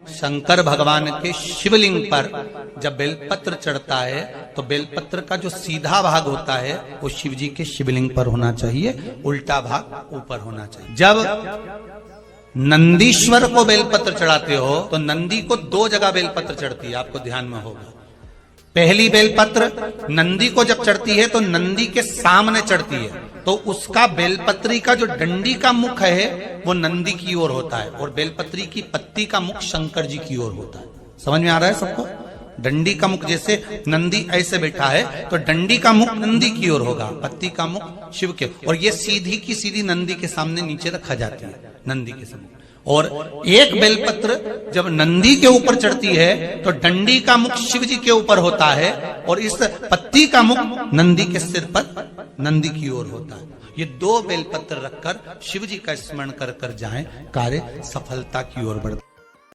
शंकर भगवान के शिवलिंग पर जब बेलपत्र चढ़ता है तो बेलपत्र का जो सीधा भाग होता है वो शिव जी के शिवलिंग पर होना चाहिए, उल्टा भाग ऊपर होना चाहिए। जब नंदीश्वर को बेलपत्र चढ़ाते हो तो नंदी को 2 जगह बेलपत्र चढ़ती है, आपको ध्यान में होगा। पहली बेलपत्र नंदी को जब चढ़ती है तो नंदी के सामने चढ़ती है, तो उसका बेलपत्री का जो डंडी का मुख है वो नंदी की ओर होता है और बेलपत्री की पत्ती का मुख शंकर जी की ओर होता है। समझ में आ रहा है सबको? डंडी का मुख, जैसे नंदी ऐसे बैठा है तो डंडी का मुख नंदी की ओर होगा, पत्ती का मुख शिव के, और ये सीधी की सीधी नंदी के सामने नीचे रखा जाती है, नंदी के सामने। और एक बेलपत्र जब नंदी के ऊपर चढ़ती है तो डंडी का मुख शिव जी के ऊपर होता है और इस पत्ती का मुख नंदी के सिर पर नंदी की ओर होता है। ये 2 बेलपत्र रखकर शिव जी का स्मरण कर कर जाएं, कार्य सफलता की ओर बढ़ता है।